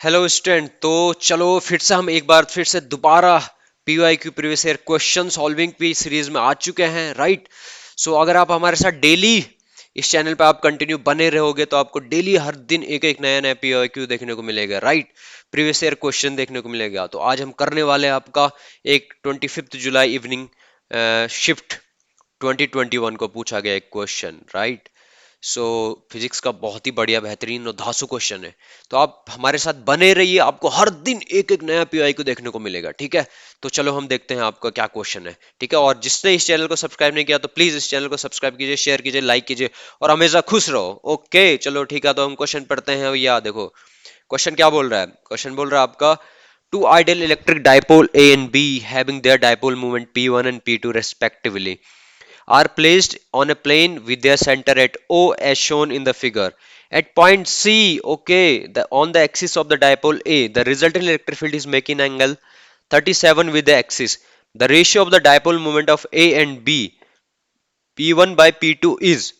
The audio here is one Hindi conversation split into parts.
Hello student. तो चलो फिर से हम एक बार फिर से दोबारा PYQ previous year question solving की सीरीज में आ चुके हैं, राइट। सो अगर आप हमारे साथ डेली इस चैनल पे आप कंटिन्यू बने रहोगे तो आपको डेली हर दिन एक एक नया नया पीवाईक्यू देखने को मिलेगा, राइट। प्रीवियस ईयर क्वेश्चन देखने को मिलेगा। तो आज हम करने वाले हैं आपका एक 25 जुलाई इवनिंग शिफ्ट 2021 को पूछा गया एक क्वेश्चन, राइट। सो फिजिक्स का बहुत ही बढ़िया बेहतरीन और धांसू क्वेश्चन है। तो आप हमारे साथ बने रहिए, आपको हर दिन एक एक नया पीआई को देखने को मिलेगा, ठीक है। तो चलो हम देखते हैं आपका क्या क्वेश्चन है, ठीक है। और जिसने इस चैनल को सब्सक्राइब नहीं किया तो प्लीज इस चैनल को सब्सक्राइब कीजिए, शेयर कीजिए, लाइक कीजिए और हमेशा खुश रहो। ओके चलो ठीक है, तो हम क्वेश्चन पढ़ते हैं। या देखो क्वेश्चन क्या बोल रहा है। क्वेश्चन बोल रहा है आपका two ideal electric dipole A and B having their dipole moment p1 and p2 respectively are placed on a plane with their center at O as shown in the figure. At point C, okay, on the axis of the dipole A, the resultant electric field is making angle 37 with the axis. The ratio of the dipole moment of A and B, P1 by P2 is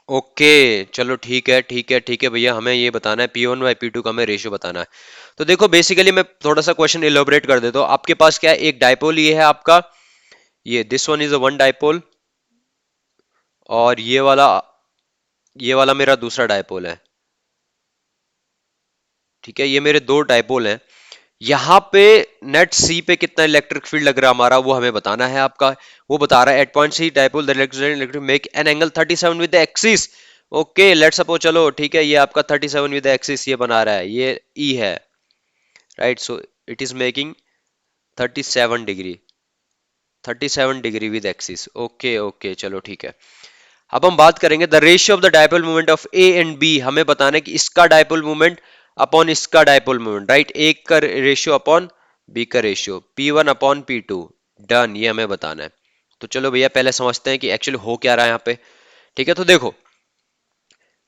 okay चलो ठीक है ठीक है ठीक है भैया, हमें ये बताना है P1 बाई P2 का हमें रेशियो बताना है। तो देखो बेसिकली मैं थोड़ा सा क्वेश्चन इलोबरेट कर देता हूँ। आपके पास क्या है, एक डाइपोल ये है आपका, ये this one is a one dipole और ये वाला मेरा दूसरा डायपोल है, ठीक है। ये मेरे दो डायपोल हैं। यहां पे नेट सी पे कितना इलेक्ट्रिक फील्ड लग रहा है हमारा, वो हमें बताना है आपका। वो बता रहा है at point C dipole the electric make an angle 37 with the axis. Okay let's suppose, चलो ठीक है, ये आपका 37 विद द एक्सिस ये बना रहा है, ये ई है, right. So it is making 37 degree, 37 degree with axis. Okay okay चलो ठीक है। अब हम बात करेंगे the ratio of the dipole moment of A and B. हमें बताना है कि इसका डायपोल मोमेंट अपॉन इसका डायपोल मोमेंट, राइट। एक का रेशियो अपॉन बी का ratio, P1 upon P2। Done, ये हमें बताना है। तो चलो भैया पहले समझते हैं कि एक्चुअली हो क्या रहा है यहाँ पे, ठीक है। तो देखो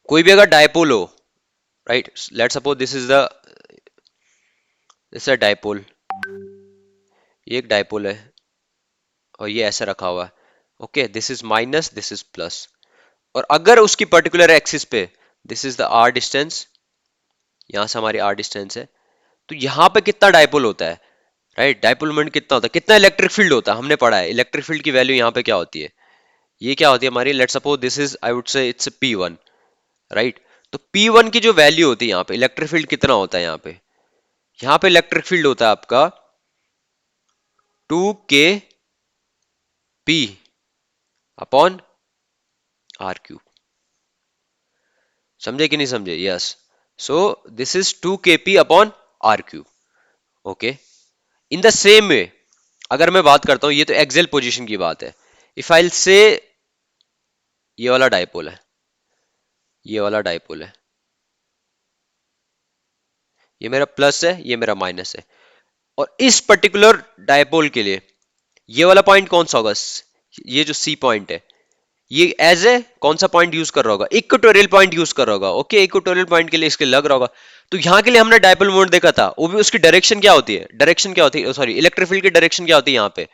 कोई भी अगर डायपोल हो, right, let's suppose this a dipole, ये एक डायपोल है और ये ऐसा रखा हुआ है। Okay this is minus, this is plus. और अगर उसकी पर्टिकुलर एक्सिस पे this is the R distance, यहां से हमारी आर डिस्टेंस है, तो यहां पे कितना डायपोल होता है, राइट। डायपोल मोमेंट कितना होता है, कितना इलेक्ट्रिक फील्ड होता है, हमने पढ़ा है इलेक्ट्रिक फील्ड की वैल्यू यहाँ पे क्या होती है। ये क्या होती है हमारी, let's suppose this is I would say it's P1, right. तो P1 की जो वैल्यू होती है यहाँ पे, इलेक्ट्रिक फील्ड कितना होता है यहाँ पे इलेक्ट्रिक फील्ड होता है आपका 2kp अपॉन r क्यूब। समझे कि नहीं समझे, yes. So this is 2kp upon r cube. Okay in the same way अगर मैं बात करता हूं, ये तो एक्सेल पोजीशन की बात है। इफ आई से ये वाला डायपोल है, ये वाला डायपोल है, ये मेरा प्लस है, ये मेरा माइनस है। और इस पर्टिकुलर डायपोल के लिए ये वाला पॉइंट कौन सा होगा, ये जो सी पॉइंट है, ये एज ए कौन सा पॉइंट यूज कर रहा होगा, इक्वेटोरियल पॉइंट यूज कर रहा होगा। ओके इक्वेटोरियल पॉइंट के लिए इसके लग रहा होगा। तो यहां के लिए हमने डायपोल मोमेंट देखा था, वो भी उसकी डायरेक्शन क्या होती है, डायरेक्शन क्या होती है, सॉरी इलेक्ट्रिक फील्ड की डायरेक्शन क्या होती है यहाँ पे।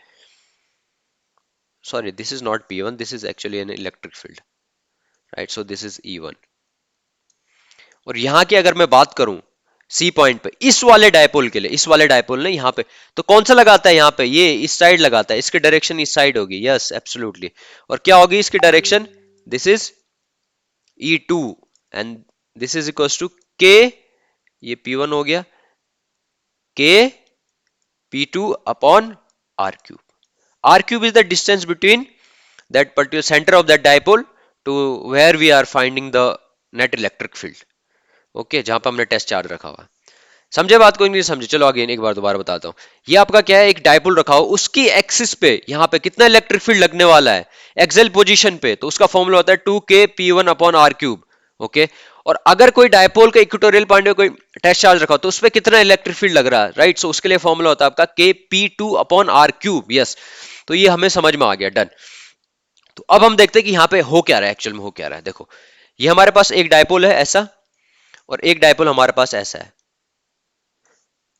Sorry this is not P1, this is actually an electric field, right. So this is E1। और यहाँ की अगर मैं बात करूं सी पॉइंट पे, इस वाले डायपोल के लिए, इस वाले डायपोल ने यहाँ पे, तो कौन सा लगाता है यहाँ पे, ये इस साइड लगाता है, इसकी डायरेक्शन इस साइड होगी, यस एब्सोल्युटली। और क्या होगी इसकी direction, this is E2 and this is equals to K, ये P1 हो गया, K P2 upon R cube. R cube is the distance between that particular center of that dipole to where we are finding the net electric field। Okay जहां पर हमने टेस्ट चार्ज रखा हुआ। समझे बात को, नहीं समझे, चलो अगेन एक बार दोबारा बताता हूँ। ये आपका क्या है, एक डायपोल रखा हो, उसकी एक्सिस पे यहाँ पे कितना इलेक्ट्रिक फील्ड लगने वाला है एक्सेल पोजीशन पे, तो उसका फॉर्मूला होता है 2kp1 upon R cube. Okay और अगर कोई डायपोल का इक्वेटोरियल पॉइंट में कोई टेस्ट चार्ज रखा हो तो उसपे कितना इलेक्ट्रिक फील्ड लग रहा है, राइट। सो उसके लिए फॉर्मूला होता है आपका kp2 upon R cube, yes. तो ये हमें समझ में आ गया, डन। तो अब हम देखते हैं कि यहाँ पे हो क्या रहा है, एक्चुअल में हो क्या रहा है। देखो ये हमारे पास एक डायपोल है ऐसा, और एक डायपोल हमारे पास ऐसा है,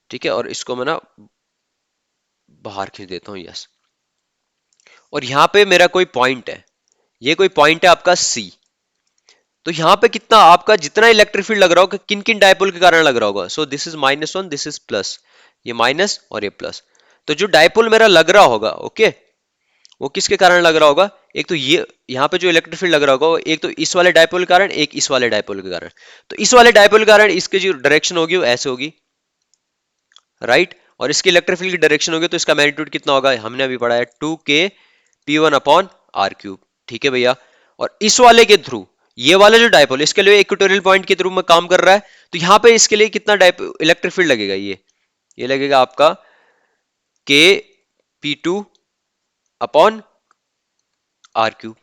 ठीक है। और इसको मैं ना बाहर खींच देता हूं, यस। और यहां पे मेरा कोई पॉइंट है, ये कोई पॉइंट है आपका सी। तो यहाँ पे कितना आपका जितना इलेक्ट्रिक फील्ड लग रहा होगा किन किन डायपोल के कारण लग रहा होगा, so this is -1, this is plus, ये माइनस और ये प्लस। तो जो डायपोल मेरा लग रहा होगा, ओके, वो किसके कारण लग रहा होगा, एक तो ये यहाँ पे जो इलेक्ट्रिक फील्ड लग रहा होगा एक तो इस वाले डायपोल के कारण, एक इस वाले डायपोल के कारण। तो इस वाले डायपोल के कारण इसकी जो डायरेक्शन होगी वो ऐसे होगी, राइट, और इसकी इलेक्ट्रिक फील्ड की डायरेक्शन होगी तो इसका मैग्नीट्यूड कितना होगा, हमने अभी पढ़ा है 2k P1/r³। ठीक है भैया, और इस वाले के थ्रू ये वाला जो डायपोल इसके लिए इक्वेटोरियल पॉइंट के थ्रू में काम कर रहा है, तो यहां पे इसके लिए कितना इलेक्ट्रिक फील्ड लगेगा, ये लगेगा आपका K P2/r³।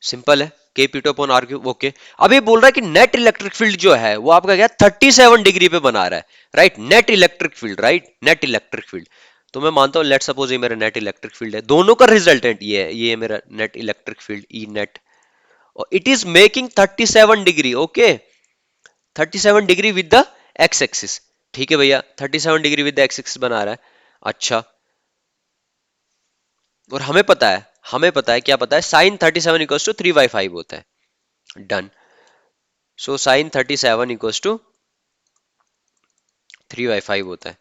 सिंपल है, K P2/r³। ओके, अब ये बोल रहा है कि नेट इलेक्ट्रिक फील्ड जो है वो आपका क्या 37 डिग्री पे बना रहा है, right, net electric field, right, net electric field. तो मैं मानता हूं लेट सपोज ये मेरा नेट इलेक्ट्रिक फील्ड है, दोनों का रिजल्टेंट ये है मेरा net electric field E net, और it is making 37 degree, okay, 37 degree with the X axis. ठीक है भैया, 37 degree with the X axis बना रहा है। अच्छा, और हमें पता है क्या पता है, साइन 37 इक्वल्स टू 3/5 होता है। Done. So sine 37 equals to 3/5 होता है।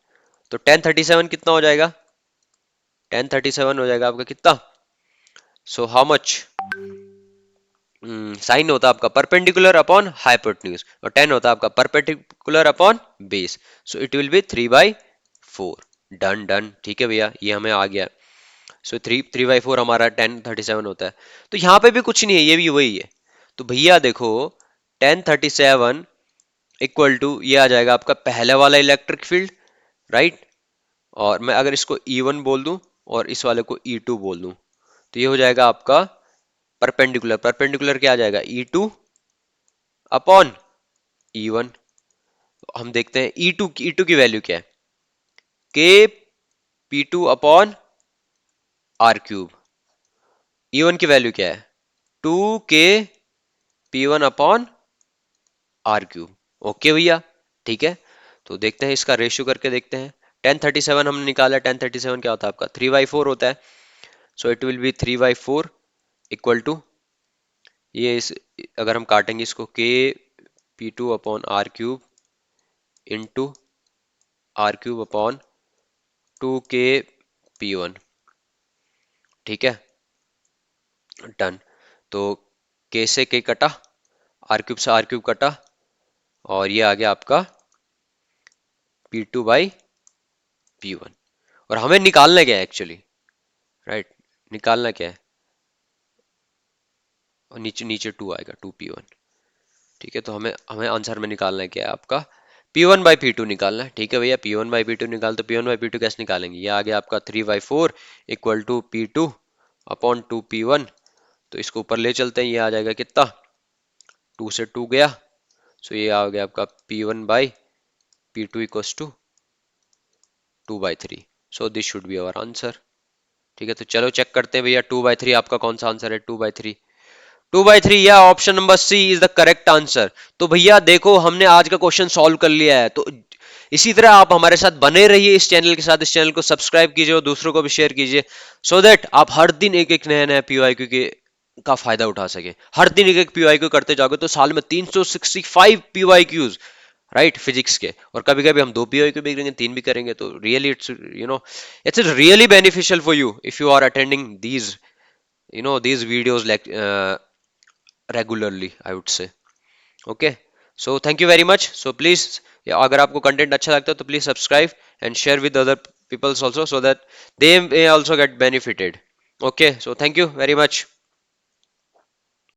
तो tan 37 कितना हो जाएगा, tan 37 हो जाएगा आपका कितना, सो हाउ मच, साइन होता है आपका परपेंडिकुलर अपॉन हाइपोटेन्यूज और tan होता है आपका perpendicular upon base, so it will be 3/4। Done done, ठीक है भैया, ये हमें आ गया। सो 3/4 हमारा tan 37 होता है। तो यहाँ पे भी कुछ नहीं है, ये भी वही है। तो भैया देखो tan 37 इक्वल टू ये आ जाएगा आपका पहले वाला इलेक्ट्रिक फील्ड, राइट, और मैं अगर इसको E1 बोल दूं और इस वाले को E2 बोल दूं तो ये हो जाएगा आपका परपेंडिकुलर, परपेंडिकुलर क्या आ जाएगा E2 अपॉन E1। हम देखते हैं E2 की वैल्यू क्या है, K P2/r³। E1 की वैल्यू क्या है, 2k P1/r³। ओके भैया, ठीक है, तो देखते हैं इसका रेशियो करके देखते हैं। tan 37 हमने निकाला, tan 37 क्या होता है आपका 3/4 होता है, so it will be 3/4 equal to ये इस, अगर हम काटेंगे इसको K P2/r³ into r³ upon 2k P1। ठीक है, डन। तो k से k कटा, r³ से r³ कटा, और ये आ गया आपका P2/P1। और हमें निकालना क्या है एक्चुअली, राइट, निकालना क्या है, और नीचे नीचे 2 आएगा, 2P1। ठीक है, तो हमें हमें आंसर में निकालना है क्या है आपका P1/P2 निकालना है। ठीक है भैया, P1/P2 निकाल, तो P1/P2 कैसे निकालेंगे, ये आ गया आपका 3/4 इक्वल टू P2/2P1। तो इसको ऊपर ले चलते हैं, ये आ जाएगा कितना, 2 से 2 गया, सो ये आ गया आपका P1/P2 equals to 2/3। So this should be our answer. ठीक है, तो चलो चेक करते हैं भैया 2/3 आपका कौन सा आंसर है, 2/3। 2/3 या option number C is the correct answer. तो भैया देखो हमने आज का क्वेश्चन सॉल्व कर लिया है। तो इसी तरह आप हमारे साथ बने रहिए इस चैनल के साथ, इस चैनल को सब्सक्राइब कीजिए और दूसरों को भी शेयर कीजिए, सो दैट आप हर दिन एक एक नया नया पीवाईक्यू के का फायदा उठा सके। हर दिन एक एक पीवाईक्यू करते जाओगे तो साल में 365 पीवाईक्यूज, राइट, फिजिक्स के, और कभी कभी हम 2 पीवाईक्यू भी करेंगे, 3 भी करेंगे। तो really it's really beneficial for you if you are attending these videos like regularly, I would say. Okay, so thank you very much. So please, अगर आपको कंटेंट अच्छा लगता है तो please subscribe and share with other peoples also, so that they may also get benefited. Okay, so thank you very much.